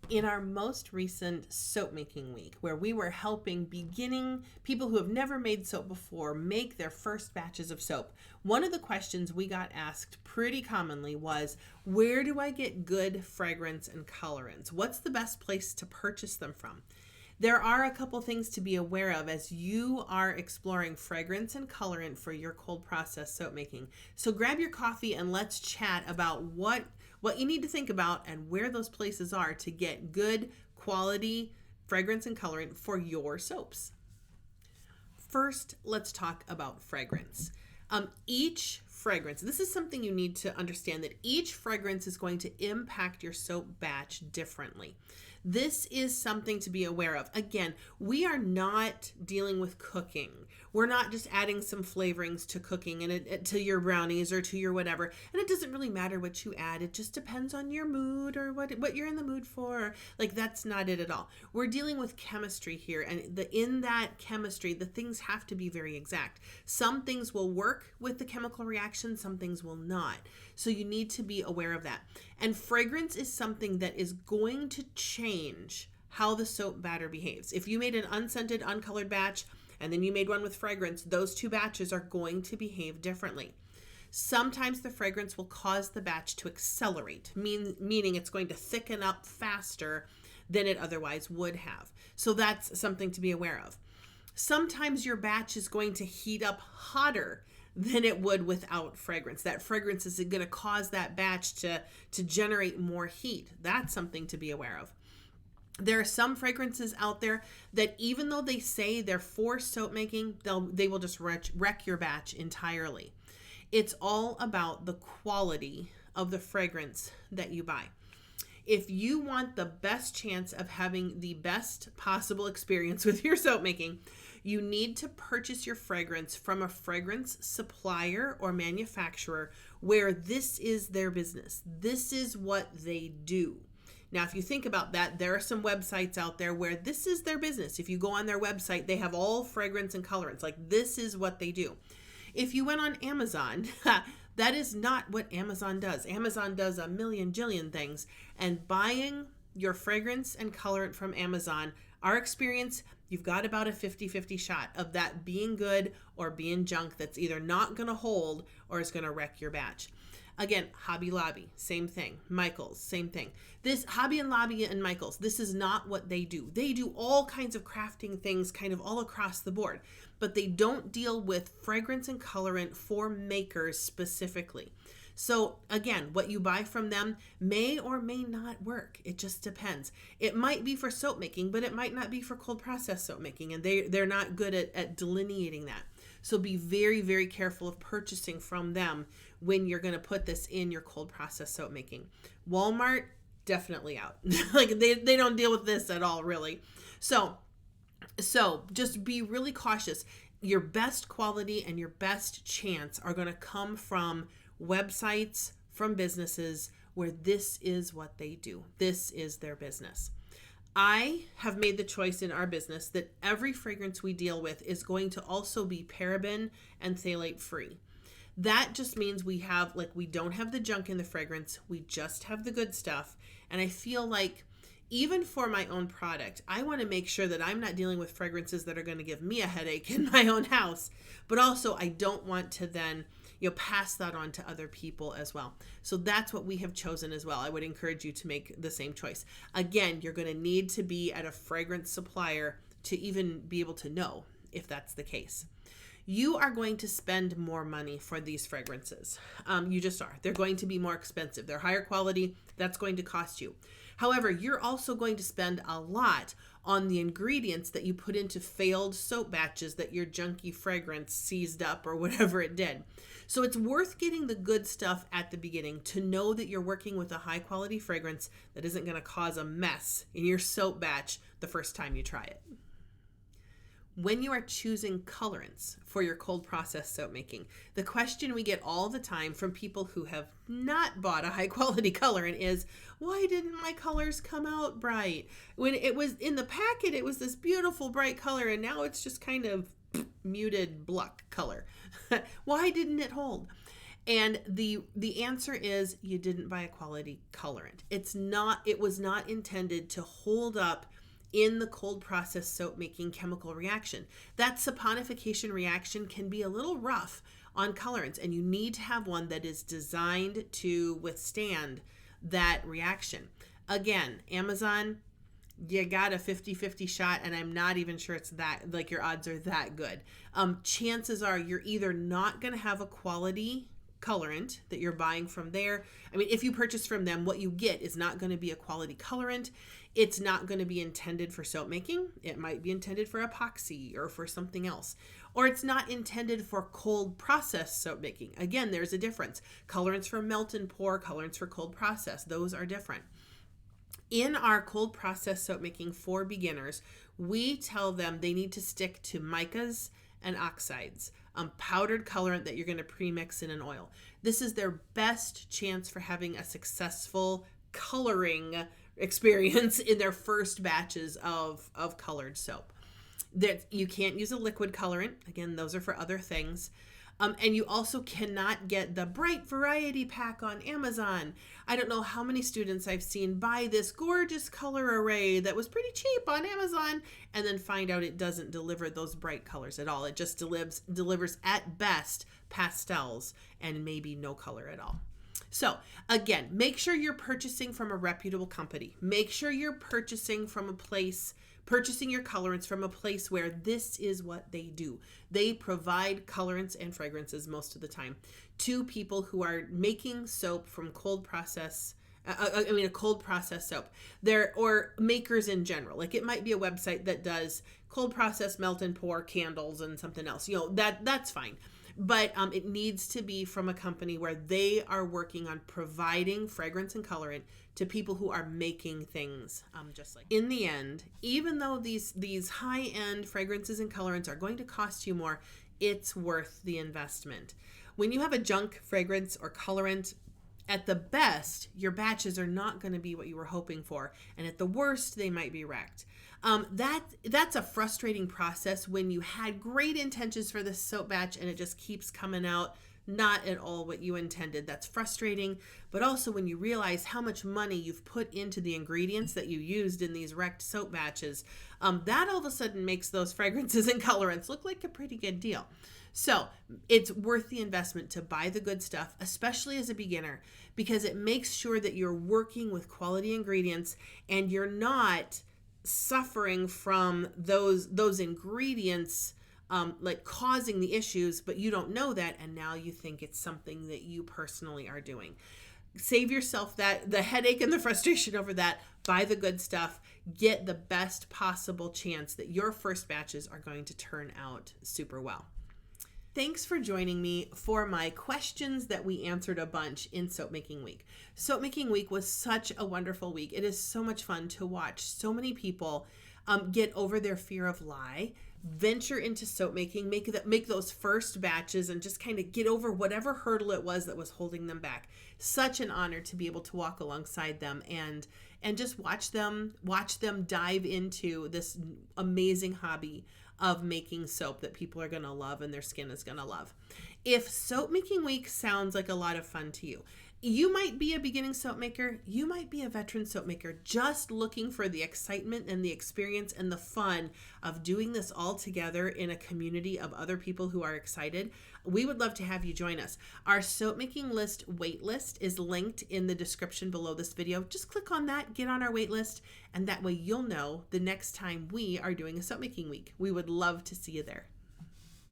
In our most recent soap making week, where we were helping beginning people who have never made soap before make their first batches of soap, one of the questions we got asked pretty commonly was, where do I get good fragrance and colorants? What's the best place to purchase them from? There are a couple things to be aware of as you are exploring fragrance and colorant for your cold process soap making. So grab your coffee and let's chat about what you need to think about and where those places are to get good quality fragrance and colorant for your soaps. First, let's talk about fragrance. Each fragrance, this is something you need to understand, that each fragrance is going to impact your soap batch differently. This is something to be aware of. Again, we are not dealing with cooking. We're not just adding some flavorings to cooking and to your brownies or to your whatever. And it doesn't really matter what you add. It just depends on your mood or what you're in the mood for. Like, that's not it at all. We're dealing with chemistry here. And in that chemistry, the things have to be very exact. Some things will work with the chemical reaction. Some things will not. So you need to be aware of that. And fragrance is something that is going to change how the soap batter behaves. If you made an unscented, uncolored batch, and then you made one with fragrance, those two batches are going to behave differently. Sometimes the fragrance will cause the batch to accelerate, meaning it's going to thicken up faster than it otherwise would have. So that's something to be aware of. Sometimes your batch is going to heat up hotter than it would without fragrance. That fragrance is going to cause that batch to generate more heat. That's something to be aware of. There are some fragrances out there that even though they say they're for soap making, they will just wreck your batch entirely. It's all about the quality of the fragrance that you buy. If you want the best chance of having the best possible experience with your soap making, you need to purchase your fragrance from a fragrance supplier or manufacturer where this is their business. This is what they do. Now, if you think about that, there are some websites out there where this is their business. If you go on their website, they have all fragrance and colorants. Like, this is what they do. If you went on Amazon, that is not what Amazon does. Amazon does a million jillion things. And buying your fragrance and colorant from Amazon, our experience, you've got about a 50-50 shot of that being good or being junk that's either not going to hold or is going to wreck your batch. Again, Hobby Lobby, same thing. Michaels, same thing. This Hobby and Lobby and Michaels, this is not what they do. They do all kinds of crafting things kind of all across the board, but they don't deal with fragrance and colorant for makers specifically. So again, what you buy from them may or may not work. It just depends. It might be for soap making, but it might not be for cold process soap making, and they're not good at delineating that. So be very, very careful of purchasing from them when you're going to put this in your cold process soap making. Walmart, definitely out. Like they don't deal with this at all, really. So just be really cautious. Your best quality and your best chance are going to come from websites, from businesses where this is what they do. This is their business. I have made the choice in our business that every fragrance we deal with is going to also be paraben and phthalate free. That just means we don't have the junk in the fragrance. We just have the good stuff. And I feel like even for my own product, I want to make sure that I'm not dealing with fragrances that are going to give me a headache in my own house. But also I don't want to then pass that on to other people as well. So that's what we have chosen as well. I would encourage you to make the same choice. Again, you're going to need to be at a fragrance supplier to even be able to know if that's the case. You are going to spend more money for these fragrances. You just are. They're going to be more expensive. They're higher quality. That's going to cost you. However, you're also going to spend a lot on the ingredients that you put into failed soap batches that your junky fragrance seized up or whatever it did. So it's worth getting the good stuff at the beginning to know that you're working with a high quality fragrance that isn't going to cause a mess in your soap batch the first time you try it. When you are choosing colorants for your cold process soap making, the question we get all the time from people who have not bought a high quality colorant is, why didn't my colors come out bright? When it was in the packet, it was this beautiful bright color, and now it's just kind of muted black color. Why didn't it hold? And the answer is you didn't buy a quality colorant. It was not intended to hold up in the cold process soap making chemical reaction. That saponification reaction can be a little rough on colorants, and you need to have one that is designed to withstand that reaction. Again, Amazon, you got a 50-50 shot, and I'm not even sure it's that, like, your odds are that good. Chances are you're either not going to have a quality colorant that you're buying from there. I mean, if you purchase from them, what you get is not going to be a quality colorant. It's not going to be intended for soap making. It might be intended for epoxy or for something else. Or it's not intended for cold process soap making. Again, there's a difference. Colorants for melt and pour, colorants for cold process, those are different. In our cold process soap making for beginners, we tell them they need to stick to micas and oxides, powdered colorant that you're going to premix in an oil. This is their best chance for having a successful coloring experience in their first batches of colored soap. That you can't use a liquid colorant. Again, those are for other things. And you also cannot get the bright variety pack on Amazon. I don't know how many students I've seen buy this gorgeous color array that was pretty cheap on Amazon and then find out it doesn't deliver those bright colors at all. It just delivers at best pastels and maybe no color at all. So again, make sure you're purchasing from a reputable company. Make sure you're purchasing your colorants from a place where this is what they do. They provide colorants and fragrances most of the time to people who are making soap from a cold process soap. Or makers in general. Like, it might be a website that does cold process melt and pour candles and something else. That's fine. But it needs to be from a company where they are working on providing fragrance and colorant to people who are making things just like. In the end, even though these high-end fragrances and colorants are going to cost you more, it's worth the investment. When you have a junk fragrance or colorant, at the best, your batches are not going to be what you were hoping for. And at the worst, they might be wrecked. That's a frustrating process when you had great intentions for this soap batch and it just keeps coming out not at all what you intended. That's frustrating. But also when you realize how much money you've put into the ingredients that you used in these wrecked soap batches, that all of a sudden makes those fragrances and colorants look like a pretty good deal. So it's worth the investment to buy the good stuff, especially as a beginner, because it makes sure that you're working with quality ingredients and you're not suffering from those ingredients like causing the issues, but you don't know that, and now you think it's something that you personally are doing. Save yourself the headache and the frustration over that. Buy the good stuff. Get the best possible chance that your first batches are going to turn out super well. Thanks for joining me for my questions that we answered a bunch in Soap Making Week. Soap Making Week was such a wonderful week. It is so much fun to watch so many people get over their fear of lye, venture into soap making, make those first batches, and just kind of get over whatever hurdle it was that was holding them back. Such an honor to be able to walk alongside them and just watch them dive into this amazing hobby of making soap that people are going to love and their skin is going to love. If Soap Making Week sounds like a lot of fun to you, you might be a beginning soap maker, you might be a veteran soap maker, just looking for the excitement and the experience and the fun of doing this all together in a community of other people who are excited. We would love to have you join us. Our Soap Making List wait list is linked in the description below this video. Just click on that, get on our wait list, and that way you'll know the next time we are doing a Soap Making Week. We would love to see you there.